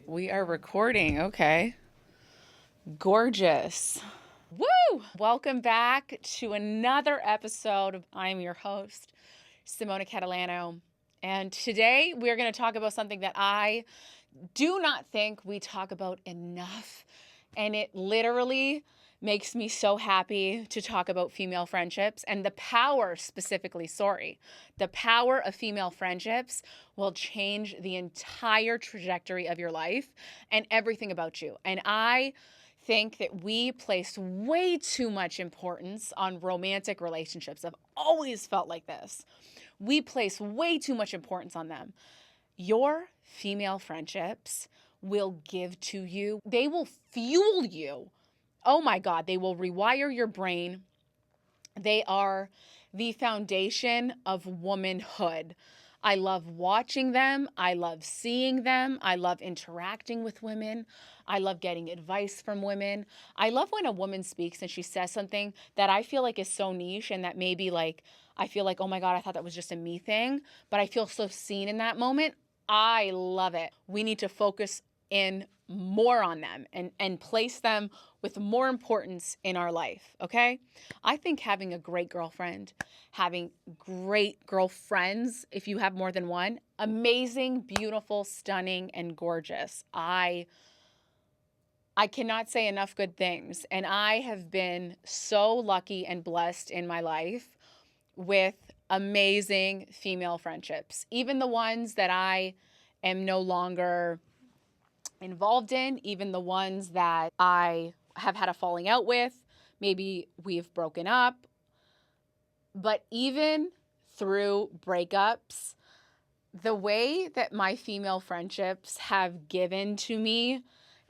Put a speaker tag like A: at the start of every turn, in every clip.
A: We are recording. Okay. Gorgeous. Woo! Welcome back to another episode of I'm your host, Simona Catalano. And today we're going to talk about something that I do not think we talk about enough. And it literally makes me so happy to talk about female friendships and the power the power of female friendships will change the entire trajectory of your life and everything about you. And I think that we place way too much importance on romantic relationships. I've always felt like this. We place way too much importance on them. Your female friendships will give to you. They will fuel you. Oh my God, they will rewire your brain. They are the foundation of womanhood. I love watching them. I love seeing them. I love interacting with women. I love getting advice from women. I love when a woman speaks and she says something that I feel like is so niche and that maybe like, I feel like, oh my God, I thought that was just a me thing, but I feel so seen in that moment. I love it. We need to focus in more on them and place them with more importance in our life, okay? I think having a great girlfriend, having great girlfriends, if you have more than one, amazing, beautiful, stunning, and gorgeous. I cannot say enough good things, and I have been so lucky and blessed in my life with amazing female friendships, even the ones that I am no longer involved in, even the ones that I have had a falling out with. Maybe we've broken up. But even through breakups, the way that my female friendships have given to me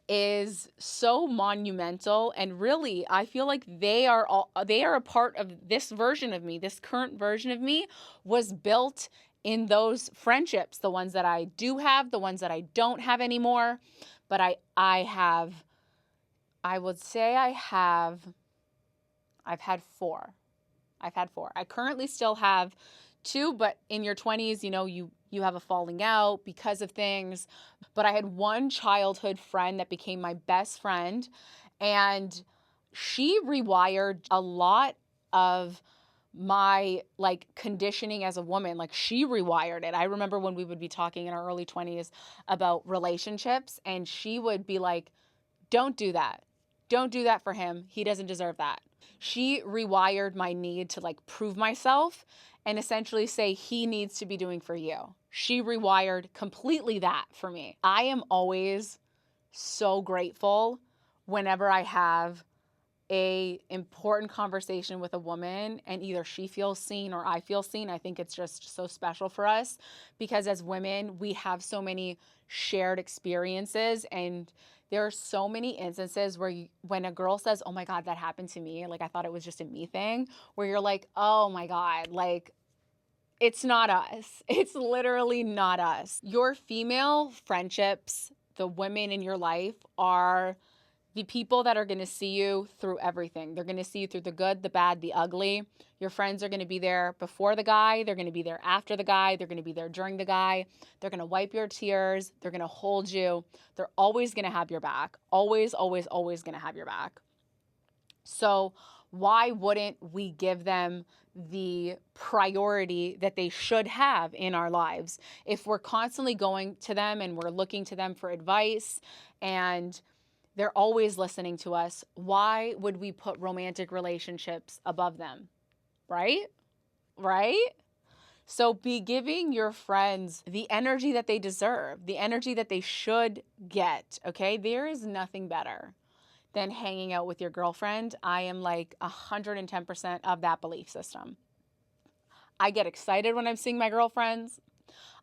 A: is so monumental, and really I feel like they are a part of this version of me. This current version of me was built in those friendships, the ones that I do have, the ones that I don't have anymore. But I've had four. I currently still have two, but in your 20s, you have a falling out because of things. But I had one childhood friend that became my best friend, and she rewired a lot of my conditioning as a woman. She rewired it. I remember when we would be talking in our early 20s about relationships, and she would be like, don't do that. Don't do that for him. He doesn't deserve that. She rewired my need to prove myself and essentially say he needs to be doing for you. She rewired completely that for me. I am always so grateful whenever I have a important conversation with a woman and either she feels seen or I feel seen. I think it's just so special for us because as women, we have so many shared experiences, and there are so many instances where when a girl says, oh my God, that happened to me, I thought it was just a me thing, where you're like, oh my God, it's not us. It's literally not us. Your female friendships, the women in your life, are the people that are going to see you through everything. They're going to see you through the good, the bad, the ugly. Your friends are going to be there before the guy. They're going to be there after the guy. They're going to be there during the guy. They're going to wipe your tears. They're going to hold you. They're always going to have your back. Always, always, always going to have your back. So why wouldn't we give them the priority that they should have in our lives? If we're constantly going to them and we're looking to them for advice and they're always listening to us, why would we put romantic relationships above them? Right? Right? So be giving your friends the energy that they deserve, the energy that they should get, okay? There is nothing better than hanging out with your girlfriend. I am 110% of that belief system. I get excited when I'm seeing my girlfriends.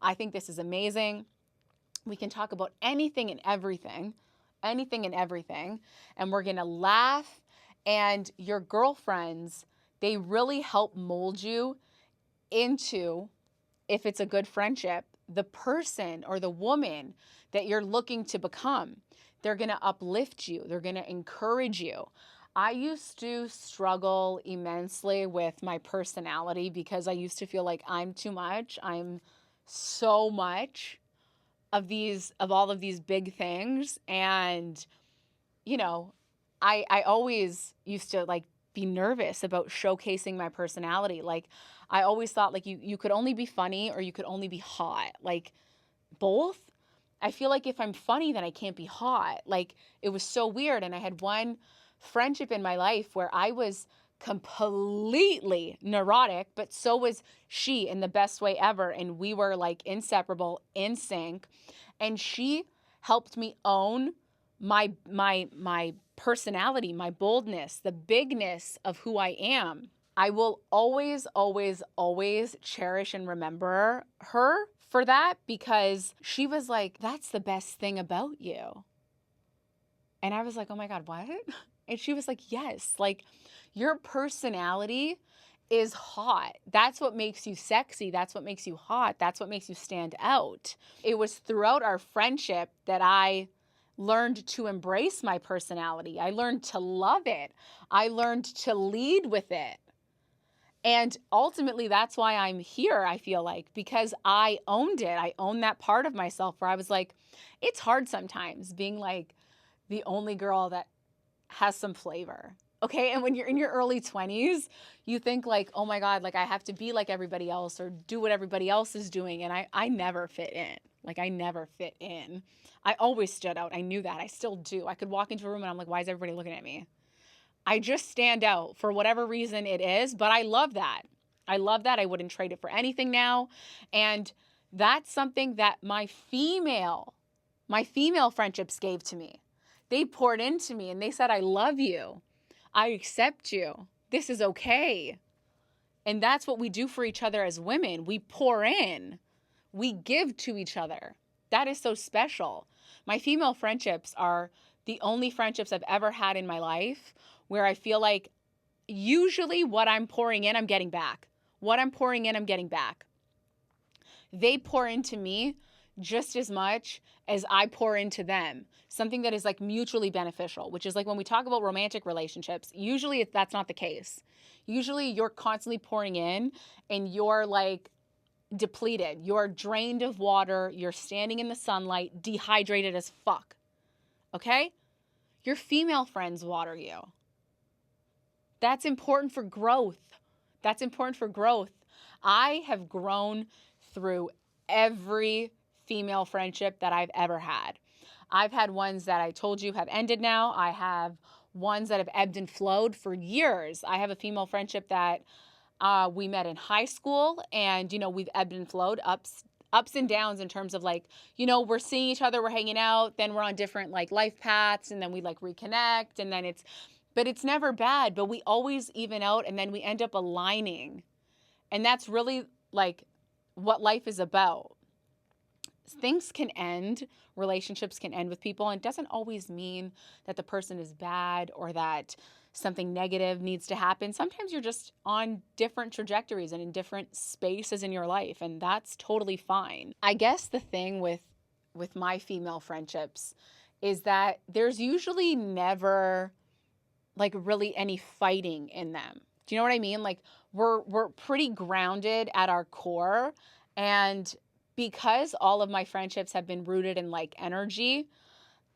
A: I think this is amazing. We can talk about anything and everything, and we're going to laugh. And your girlfriends, they really help mold you into, if it's a good friendship, the person or the woman that you're looking to become. They're going to uplift you. They're going to encourage you. I used to struggle immensely with my personality because I used to feel like I'm too much. I'm so much of all of these big things. And, you know, I always used to like be nervous about showcasing my personality. Like I always thought like you could only be funny or you could only be hot. Like both. I feel like if I'm funny, then I can't be hot. Like it was so weird. And I had one friendship in my life where I was completely neurotic, but so was she in the best way ever. And we were like inseparable, in sync. And she helped me own my personality, my boldness, the bigness of who I am. I will always, always, always cherish and remember her for that, because she was like, that's the best thing about you. And I was like, oh my God, what? And she was like, yes, like your personality is hot. That's what makes you sexy. That's what makes you hot. That's what makes you stand out. It was throughout our friendship that I learned to embrace my personality. I learned to love it. I learned to lead with it. And ultimately, that's why I'm here, I feel like, because I owned it. I owned that part of myself where I was like, it's hard sometimes being like the only girl that has some flavor. Okay. And when you're in your early 20s, you think like, oh my God, like I have to be like everybody else or do what everybody else is doing. And I never fit in. Like I never fit in. I always stood out. I knew that. I still do. I could walk into a room and I'm like, why is everybody looking at me? I just stand out for whatever reason it is, but I love that. I love that. I wouldn't trade it for anything now. And that's something that my female friendships gave to me. They poured into me and they said, I love you. I accept you. This is okay. And that's what we do for each other as women. We pour in. We give to each other. That is so special. My female friendships are the only friendships I've ever had in my life where I feel like usually what I'm pouring in, I'm getting back. What I'm pouring in, I'm getting back. They pour into me just as much as I pour into them. Something that is like mutually beneficial, which is like when we talk about romantic relationships, usually that's not the case. Usually you're constantly pouring in and you're like depleted. You're drained of water. You're standing in the sunlight, dehydrated as fuck. Okay? Your female friends water you. That's important for growth. That's important for growth. I have grown through every female friendship that I've ever had. I've had ones that I told you have ended now. I have ones that have ebbed and flowed for years. I have a female friendship that we met in high school, and, you know, we've ebbed and flowed, ups and downs in terms of like, you know, we're seeing each other, we're hanging out, then we're on different like life paths, and then we like reconnect, and then but it's never bad, but we always even out, and then we end up aligning. And that's really like what life is about. Things can end, relationships can end with people, and it doesn't always mean that the person is bad or that something negative needs to happen. Sometimes you're just on different trajectories and in different spaces in your life, and that's totally fine. I guess the thing with my female friendships is that there's usually never like really any fighting in them. Do you know what I mean? Like we're pretty grounded at our core, and because all of my friendships have been rooted in like energy,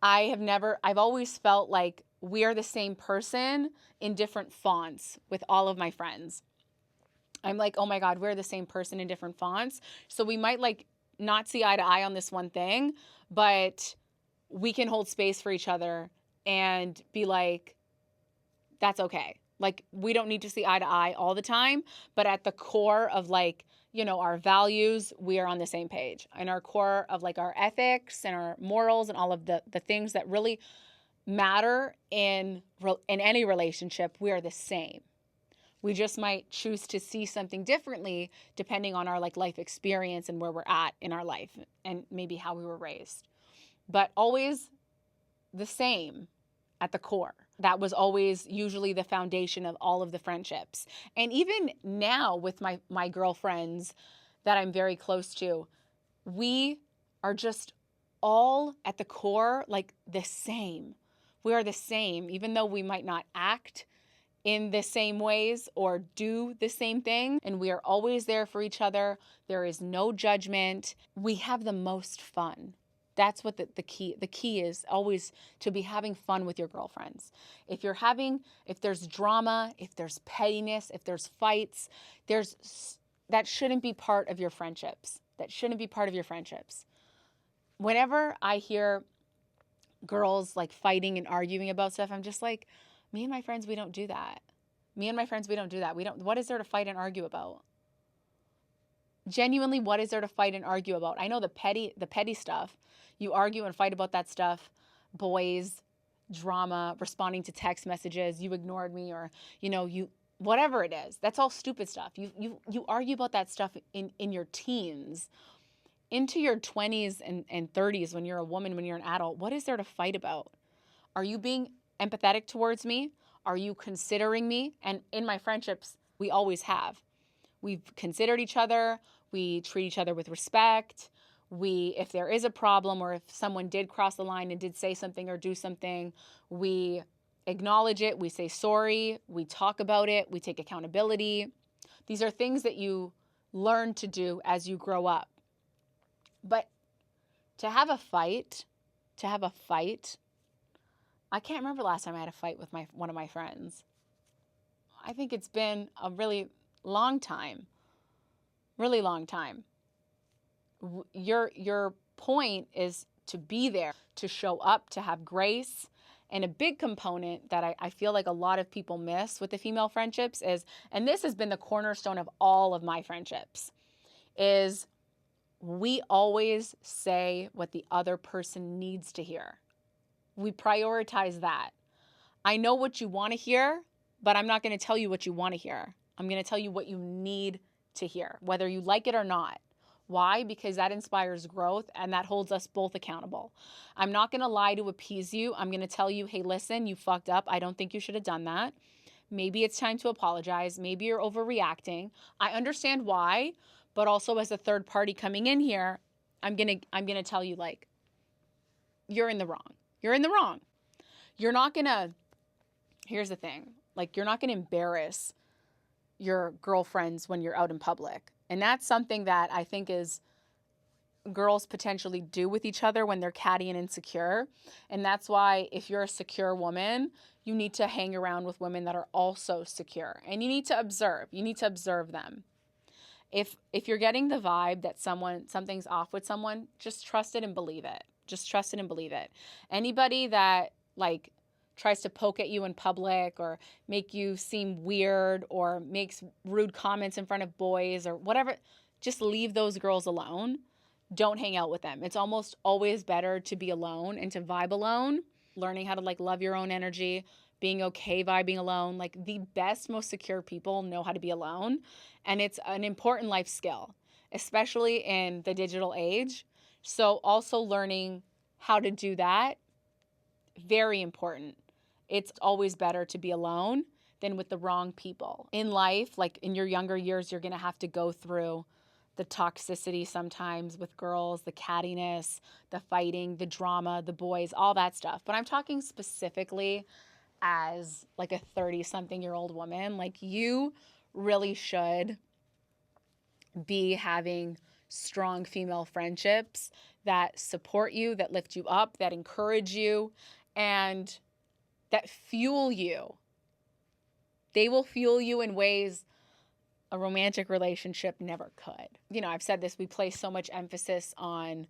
A: I've always felt like we are the same person in different fonts with all of my friends. I'm like, oh my God, we're the same person in different fonts. So we might like not see eye to eye on this one thing, but we can hold space for each other and be like, that's okay. Like we don't need to see eye to eye all the time, but at the core of like, you know, our values, we are on the same page. And our core of like our ethics and our morals and all of the things that really matter in any relationship, we are the same. We just might choose to see something differently depending on our like life experience and where we're at in our life and maybe how we were raised. But always the same at the core. That was always usually the foundation of all of the friendships. And even now with my girlfriends that I'm very close to, we are just all at the core like the same. We are the same, even though we might not act in the same ways or do the same thing. And we are always there for each other. There is no judgment. We have the most fun. That's what the key is always, to be having fun with your girlfriends. If there's drama, if there's pettiness, if there's fights, that shouldn't be part of your friendships. That shouldn't be part of your friendships. Whenever I hear girls like fighting and arguing about stuff, I'm just like, me and my friends, we don't do that. Me and my friends, we don't do that. What is there to fight and argue about? Genuinely, what is there to fight and argue about? I know the petty stuff. You argue and fight about that stuff. Boys, drama, responding to text messages, you ignored me, or you whatever it is. That's all stupid stuff. You argue about that stuff in your teens. Into your 20s and 30s, when you're a woman, when you're an adult, what is there to fight about? Are you being empathetic towards me? Are you considering me? And in my friendships, we always have. We've considered each other. We treat each other with respect. If there is a problem, or if someone did cross the line and did say something or do something, we acknowledge it. We say sorry. We talk about it. We take accountability. These are things that you learn to do as you grow up. But to have a fight, I can't remember the last time I had a fight with one of my friends. I think it's been a really long time. Really long time. Your point is to be there, to show up, to have grace. And a big component that I feel like a lot of people miss with the female friendships is, and this has been the cornerstone of all of my friendships, is we always say what the other person needs to hear. We prioritize that. I know what you want to hear, but I'm not going to tell you what you want to hear. I'm going to tell you what you need to hear, whether you like it or not. Why? Because that inspires growth, and that holds us both accountable. I'm not going to lie to appease you. I'm going to tell you, hey, listen, you fucked up. I don't think you should have done that. Maybe it's time to apologize. Maybe you're overreacting. I understand why, but also as a third party coming in here, I'm going to tell you, like, you're in the wrong. You're in the wrong. You're not going to, here's the thing, like, you're not going to embarrass your girlfriends when you're out in public. And that's something that I think is girls potentially do with each other when they're catty and insecure. And that's why, if you're a secure woman, you need to hang around with women that are also secure. And you need to observe. You need to observe them. If you're getting the vibe that something's off with someone, just trust it and believe it. Just trust it and believe it. Anybody that like tries to poke at you in public, or make you seem weird, or makes rude comments in front of boys or whatever, just leave those girls alone. Don't hang out with them. It's almost always better to be alone and to vibe alone. Learning how to like love your own energy, being okay vibing alone. Like, the best, most secure people know how to be alone. And it's an important life skill, especially in the digital age. So also learning how to do that, very important. It's always better to be alone than with the wrong people. In life, like in your younger years, you're going to have to go through the toxicity sometimes with girls, the cattiness, the fighting, the drama, the boys, all that stuff. But I'm talking specifically as like a 30-something-year-old woman. Like, you really should be having strong female friendships that support you, that lift you up, that encourage you, and that fuel you. They will fuel you in ways a romantic relationship never could. You know, I've said this, we place so much emphasis on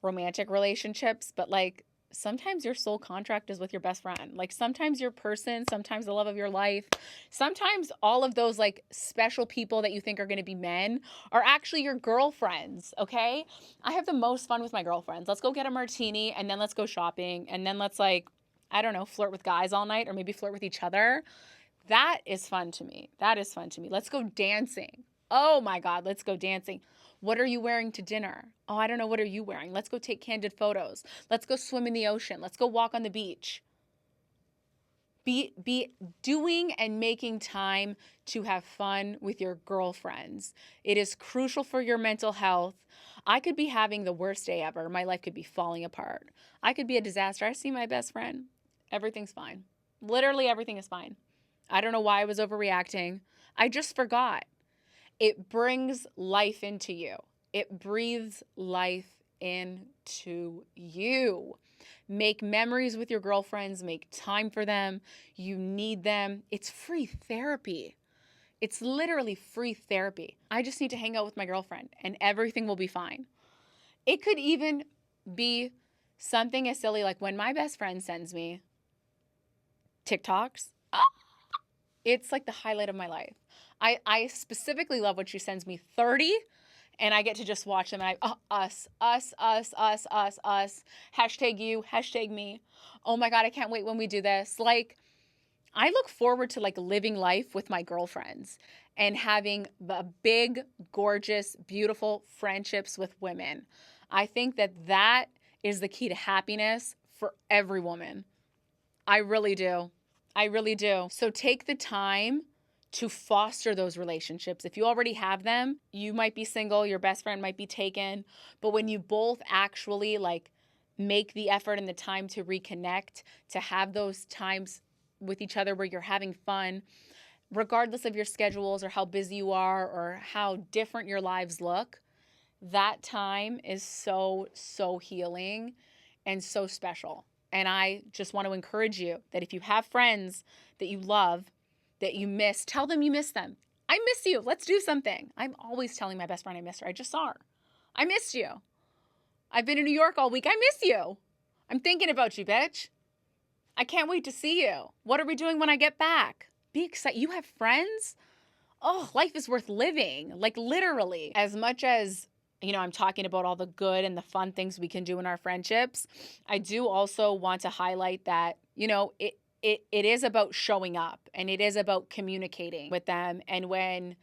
A: romantic relationships, but like, sometimes your soul contract is with your best friend. Like, sometimes your person, sometimes the love of your life, sometimes all of those like special people that you think are going to be men are actually your girlfriends, okay? I have the most fun with my girlfriends. Let's go get a martini, and then let's go shopping, and then let's, like, I don't know, flirt with guys all night, or maybe flirt with each other. That is fun to me. That is fun to me. Let's go dancing. Oh my God, let's go dancing. What are you wearing to dinner? Oh, I don't know. What are you wearing? Let's go take candid photos. Let's go swim in the ocean. Let's go walk on the beach. Be doing and making time to have fun with your girlfriends. It is crucial for your mental health. I could be having the worst day ever. My life could be falling apart. I could be a disaster. I see my best friend. Everything's fine. Literally everything is fine. I don't know why I was overreacting. I just forgot. It brings life into you. It breathes life into you. Make memories with your girlfriends, make time for them. You need them. It's free therapy. It's literally free therapy. I just need to hang out with my girlfriend and everything will be fine. It could even be something as silly like when my best friend sends me TikToks. It's like the highlight of my life. I specifically love when she sends me 30 and I get to just watch them and us. Hashtag you, hashtag me. Oh my God, I can't wait when we do this. Like, I look forward to like living life with my girlfriends and having the big, gorgeous, beautiful friendships with women. I think that is the key to happiness for every woman. I really do. I really do. So take the time to foster those relationships. If you already have them, you might be single, your best friend might be taken, but when you both actually like make the effort and the time to reconnect, to have those times with each other where you're having fun, regardless of your schedules or how busy you are or how different your lives look, that time is so, so healing and so special. And I just want to encourage you that if you have friends that you love, that you miss, tell them you miss them. I miss you. Let's do something. I'm always telling my best friend I miss her. I just saw her. I missed you. I've been in New York all week. I miss you. I'm thinking about you, bitch. I can't wait to see you. What are we doing when I get back? Be excited. You have friends? Oh, life is worth living. Like literally. As much as, I'm talking about all the good and the fun things we can do in our friendships, I do also want to highlight that, it is about showing up and it is about communicating with them. And when,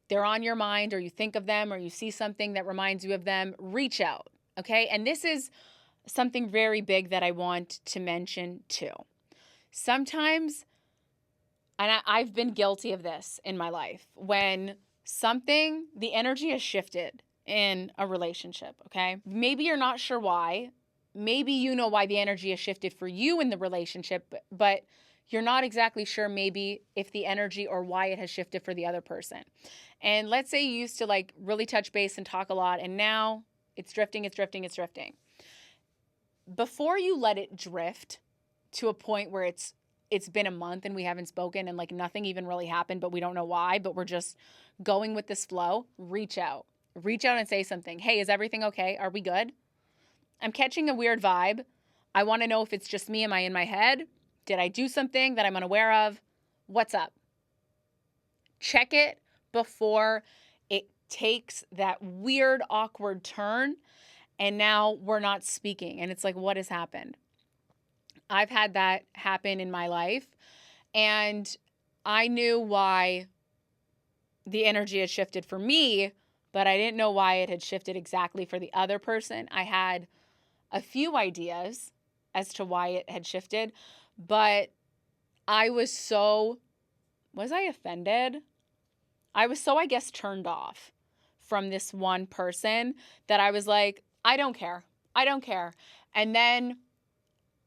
A: they're on your mind or you think of them or you see something that reminds you of them, reach out. Okay. And this is something very big that I want to mention too. Sometimes, and I've been guilty of this in my life, when the energy has shifted in a relationship. Okay. Maybe you're not sure why. Maybe you know why the energy has shifted for you in the relationship, but you're not exactly sure maybe if the energy or why it has shifted for the other person. And let's say you used to like really touch base and talk a lot, and now it's drifting. Before you let it drift to a point where it's been a month and we haven't spoken and like nothing even really happened, but we don't know why, but we're just going with this flow, reach out and say something. Hey, is everything okay? Are we good? I'm catching a weird vibe. I want to know if it's just me. Am I in my head? Did I do something that I'm unaware of? What's up? Check it before it takes that weird, awkward turn and now we're not speaking. And it's like, what has happened? I've had that happen in my life and I knew why the energy had shifted for me, but I didn't know why it had shifted exactly for the other person. I had a few ideas as to why it had shifted, but was I offended? I was so, I guess, turned off from this one person that I was like, I don't care. And then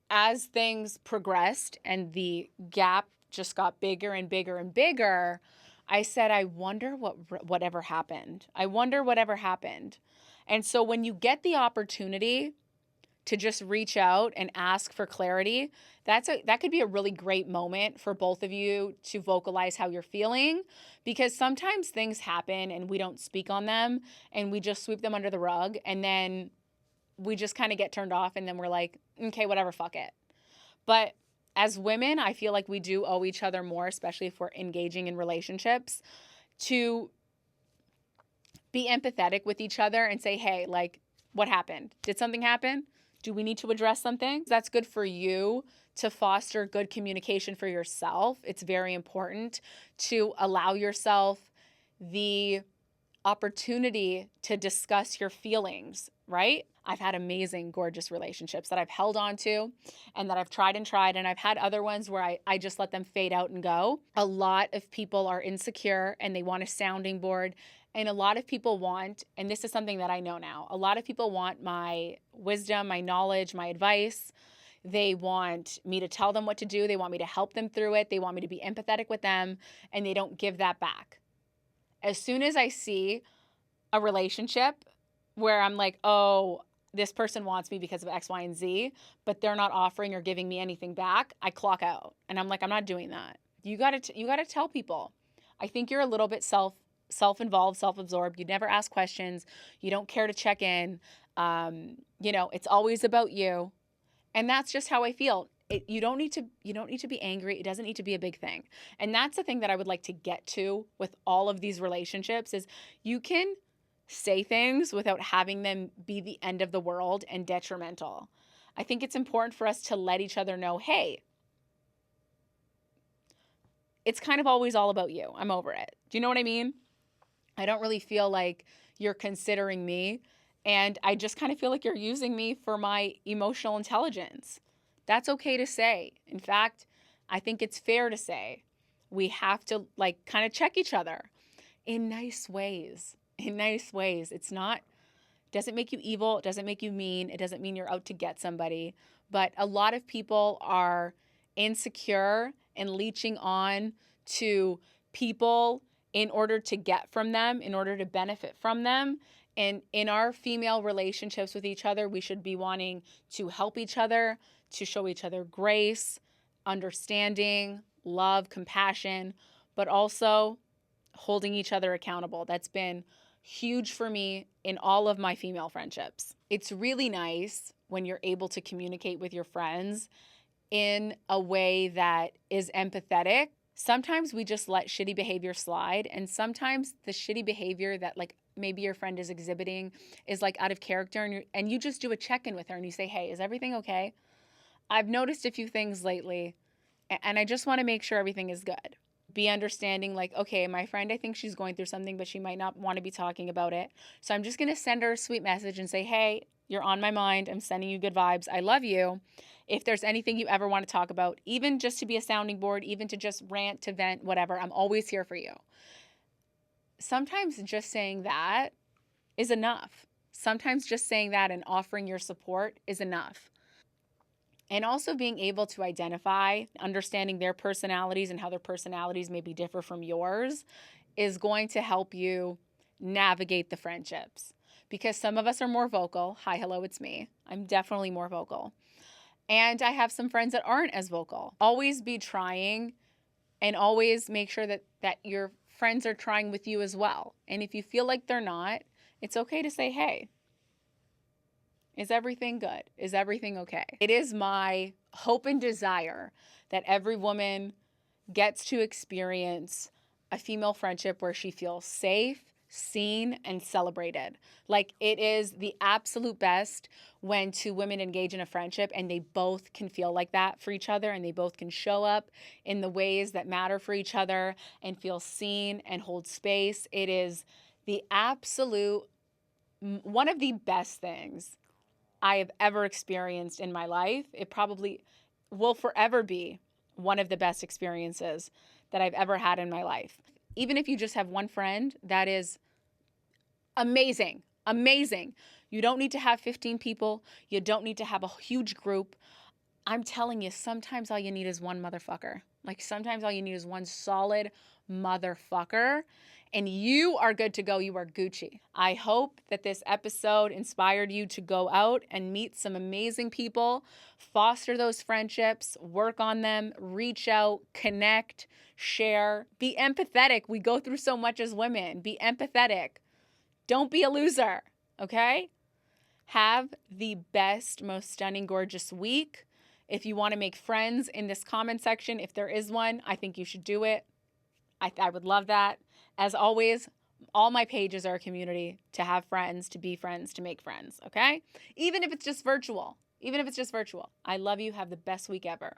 A: as things progressed and the gap just got bigger and bigger and bigger, I said, I wonder whatever happened. And so when you get the opportunity to just reach out and ask for clarity, that could be a really great moment for both of you to vocalize how you're feeling, because sometimes things happen and we don't speak on them and we just sweep them under the rug and then we just kind of get turned off and then we're like, okay, whatever, fuck it. But as women, I feel like we do owe each other more, especially if we're engaging in relationships, to be empathetic with each other and say, hey, like, what happened? Did something happen? Do we need to address something? That's good for you to foster good communication for yourself. It's very important to allow yourself the opportunity to discuss your feelings, right? I've had amazing, gorgeous relationships that I've held on to and that I've tried, and I've had other ones where I just let them fade out and go. A lot of people are insecure and they want a sounding board. And a lot of people want, and this is something that I know now, a lot of people want my wisdom, my knowledge, my advice. They want me to tell them what to do. They want me to help them through it. They want me to be empathetic with them, and they don't give that back. As soon as I see a relationship where I'm like, oh, this person wants me because of X, Y, and Z, but they're not offering or giving me anything back, I clock out. And I'm like, I'm not doing that. You gotta tell people. I think you're a little bit self-involved, self-absorbed. You never ask questions. You don't care to check in. It's always about you. And that's just how I feel. You don't need to be angry. It doesn't need to be a big thing. And that's the thing that I would like to get to with all of these relationships is you can say things without having them be the end of the world and detrimental. I think it's important for us to let each other know, hey, it's kind of always all about you. I'm over it. Do you know what I mean? I don't really feel like you're considering me. And I just kind of feel like you're using me for my emotional intelligence. That's okay to say. In fact, I think it's fair to say we have to like kind of check each other in nice ways. In nice ways. Doesn't make you evil, it doesn't make you mean, it doesn't mean you're out to get somebody. But a lot of people are insecure and leeching on to people in order to get from them, in order to benefit from them. And in our female relationships with each other, we should be wanting to help each other, to show each other grace, understanding, love, compassion, but also holding each other accountable. That's been huge for me in all of my female friendships. It's really nice when you're able to communicate with your friends in a way that is empathetic. Sometimes we just let shitty behavior slide, and sometimes the shitty behavior that like maybe your friend is exhibiting is like out of character, and you just do a check-in with her and you say, hey, is everything okay? I've noticed a few things lately and I just want to make sure everything is good. Be understanding, like, okay, my friend, I think she's going through something, but she might not want to be talking about it. So I'm just going to send her a sweet message and say, hey, you're on my mind. I'm sending you good vibes. I love you. If there's anything you ever want to talk about, even just to be a sounding board, even to just rant, to vent, whatever, I'm always here for you. Sometimes just saying that is enough. Sometimes just saying that and offering your support is enough. And also being able to identify, understanding their personalities and how their personalities maybe differ from yours is going to help you navigate the friendships. Because some of us are more vocal. Hi, hello, it's me. I'm definitely more vocal. And I have some friends that aren't as vocal. Always be trying and always make sure that your friends are trying with you as well. And if you feel like they're not, it's okay to say, hey, is everything good? Is everything okay? It is my hope and desire that every woman gets to experience a female friendship where she feels safe, seen, and celebrated. Like, it is the absolute best when two women engage in a friendship and they both can feel like that for each other and they both can show up in the ways that matter for each other and feel seen and hold space. It is the absolute one of the best things I have ever experienced in my life. It probably will forever be one of the best experiences that I've ever had in my life. Even if you just have one friend, that is amazing. Amazing. You don't need to have 15 people. You don't need to have a huge group. I'm telling you, sometimes all you need is one motherfucker. Like, sometimes all you need is one solid motherfucker, and you are good to go. You are Gucci. I hope that this episode inspired you to go out and meet some amazing people, foster those friendships, work on them, reach out, connect, share, be empathetic. We go through so much as women. Be empathetic. Don't be a loser, okay? Have the best, most stunning, gorgeous week. If you want to make friends in this comment section, if there is one, I think you should do it. I would love that. As always, all my pages are a community to have friends, to be friends, to make friends, okay? Even if it's just virtual. Even if it's just virtual. I love you. Have the best week ever.